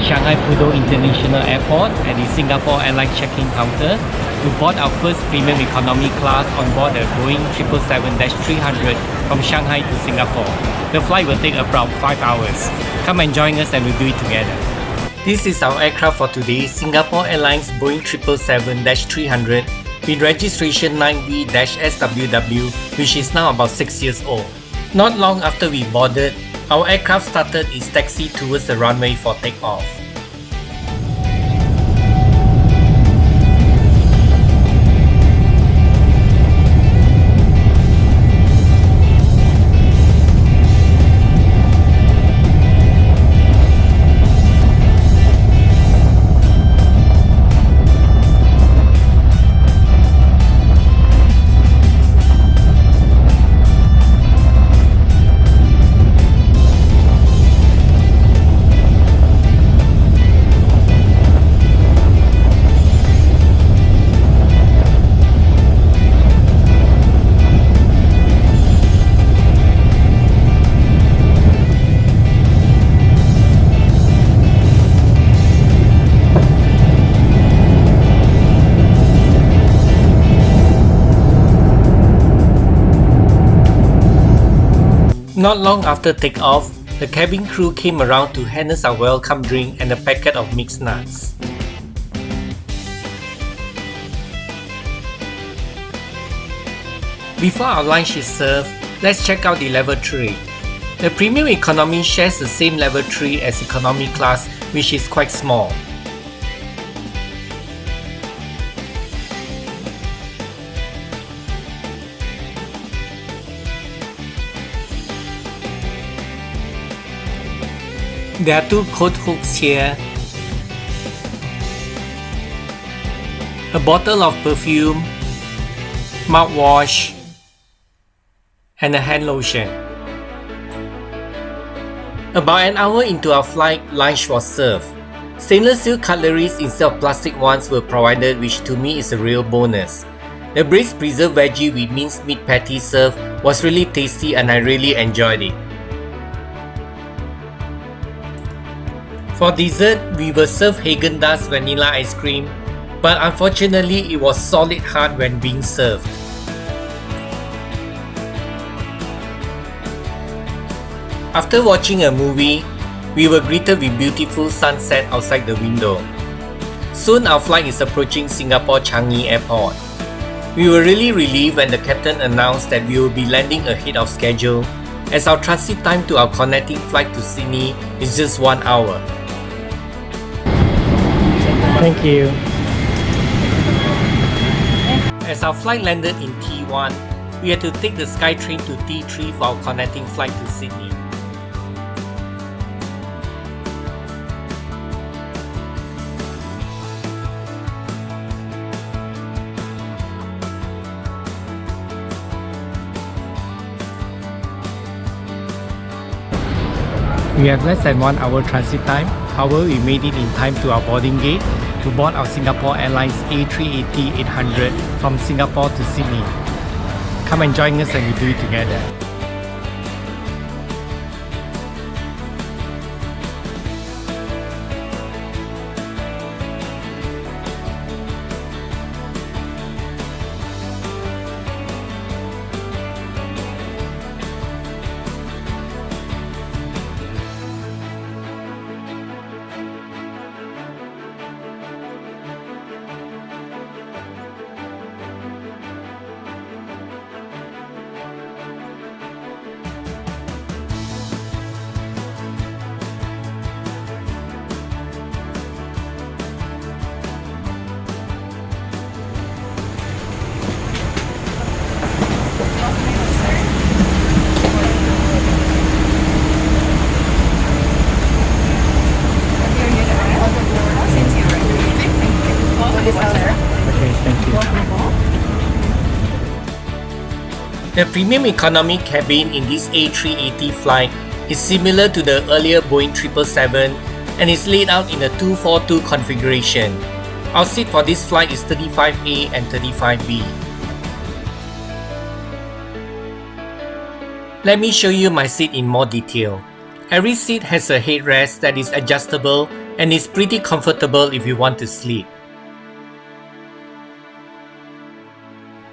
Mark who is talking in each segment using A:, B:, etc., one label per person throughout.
A: Shanghai Pudong International Airport at the Singapore Airlines check-in counter to board our first premium economy class on board the Boeing 777-300 from Shanghai to Singapore. The flight will take about 5 hours. Come and join us and we'll do it together. This is our aircraft for today, Singapore Airlines Boeing 777-300 with registration 9B-SWW, which is now about 6 years old. Not long after we boarded, our aircraft started its taxi towards the runway for takeoff. Not long after takeoff, the cabin crew came around to hand us our welcome drink and a packet of mixed nuts. Before our lunch is served, let's check out the level 3. The premium economy shares the same level 3 as economy class, which is quite small. There are 2 coat hooks here, a bottle of perfume, mouthwash, and a hand lotion. About an hour into our flight, lunch was served. Stainless steel cutleries instead of plastic ones were provided, which to me is a real bonus. The braised preserved veggie with minced meat patty served was really tasty and I really enjoyed it. For dessert, we were served Haagen-Dazs vanilla ice cream, but unfortunately it was solid hard when being served. After watching a movie, we were greeted with beautiful sunset outside the window. Soon our flight is approaching Singapore Changi Airport. We were really relieved when the captain announced that we will be landing ahead of schedule, as our transit time to our connecting flight to Sydney is just 1 hour. Thank you. As our flight landed in T1, we had to take the SkyTrain to T3 for our connecting flight to Sydney. We have less than 1 hour transit time. However, we made it in time to our boarding gate to board our Singapore Airlines A380-800 from Singapore to Sydney. Come and join us and we do it together. The premium economy cabin in this A380 flight is similar to the earlier Boeing 777 and is laid out in a 242 configuration. Our seat for this flight is 35A and 35B. Let me show you my seat in more detail. Every seat has a headrest that is adjustable and is pretty comfortable if you want to sleep.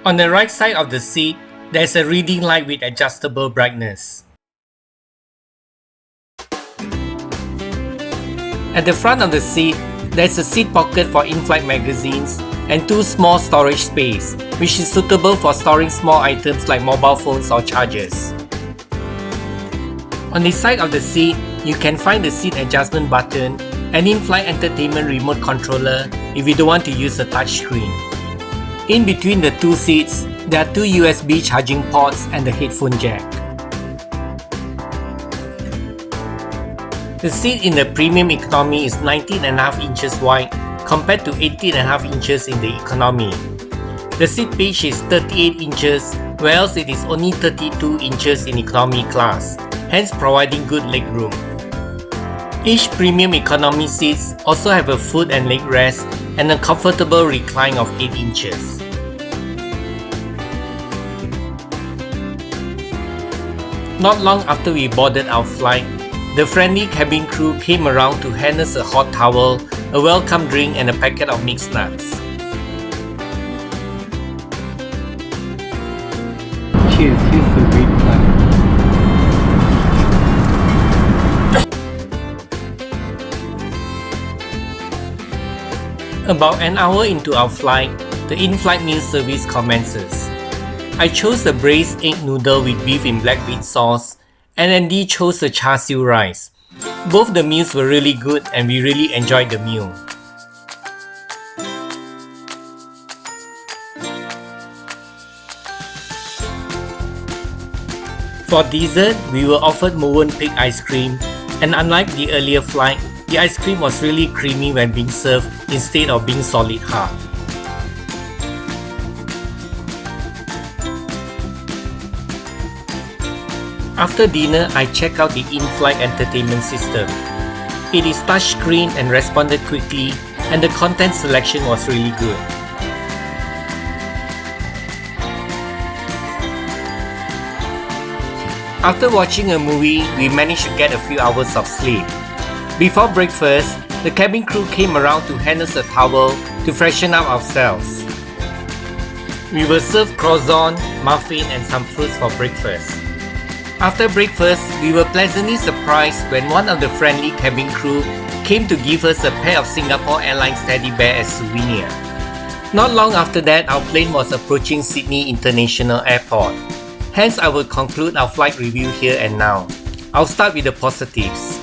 A: On the right side of the seat, there's a reading light with adjustable brightness. At the front of the seat, there's a seat pocket for in-flight magazines and two small storage space, which is suitable for storing small items like mobile phones or chargers. On the side of the seat, you can find the seat adjustment button and in-flight entertainment remote controller if you don't want to use a touchscreen. In between the two seats, there are two USB charging ports and the headphone jack. The seat in the premium economy is 19.5 inches wide compared to 18.5 inches in the economy. The seat pitch is 38 inches, whereas it is only 32 inches in economy class, hence providing good leg room. Each premium economy seats also have a foot and leg rest and a comfortable recline of 8 inches. Not long after we boarded our flight, the friendly cabin crew came around to hand us a hot towel, a welcome drink and a packet of mixed nuts. Cheers, here's the great flight. About an hour into our flight, the in-flight meal service commences. I chose the braised egg noodle with beef in black bean sauce, and Andy chose the char siu rice. Both the meals were really good and we really enjoyed the meal. For dessert, we were offered Movenpick ice cream, and unlike the earlier flight, the ice cream was really creamy when being served instead of being solid hard. After dinner, I checked out the in-flight entertainment system. It is touchscreen and responded quickly, and the content selection was really good. After watching a movie, we managed to get a few hours of sleep. Before breakfast, the cabin crew came around to hand us a towel to freshen up ourselves. We were served croissant, muffin and some fruits for breakfast. After breakfast, we were pleasantly surprised when one of the friendly cabin crew came to give us a pair of Singapore Airlines teddy bear as souvenir. Not long after that, our plane was approaching Sydney International Airport. Hence, I will conclude our flight review here and now. I'll start with the positives.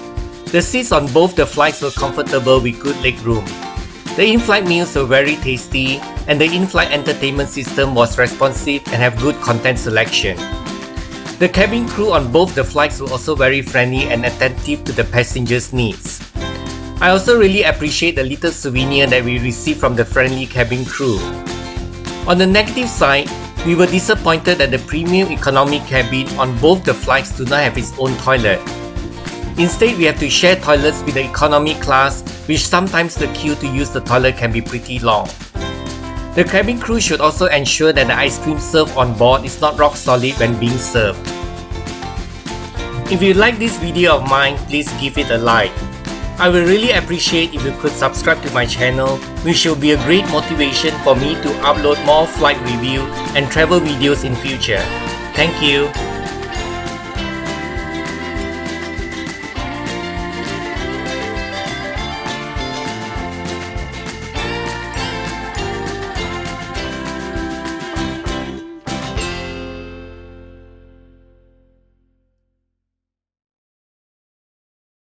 A: The seats on both the flights were comfortable with good leg room. The in-flight meals were very tasty, and the in-flight entertainment system was responsive and have good content selection. The cabin crew on both the flights were also very friendly and attentive to the passengers' needs. I also really appreciate the little souvenir that we received from the friendly cabin crew. On the negative side, we were disappointed that the premium economy cabin on both the flights do not have its own toilet. Instead, we have to share toilets with the economy class, which sometimes the queue to use the toilet can be pretty long. The cabin crew should also ensure that the ice cream served on board is not rock solid when being served. If you like this video of mine, please give it a like. I will really appreciate if you could subscribe to my channel, which will be a great motivation for me to upload more flight review and travel videos in future. Thank you.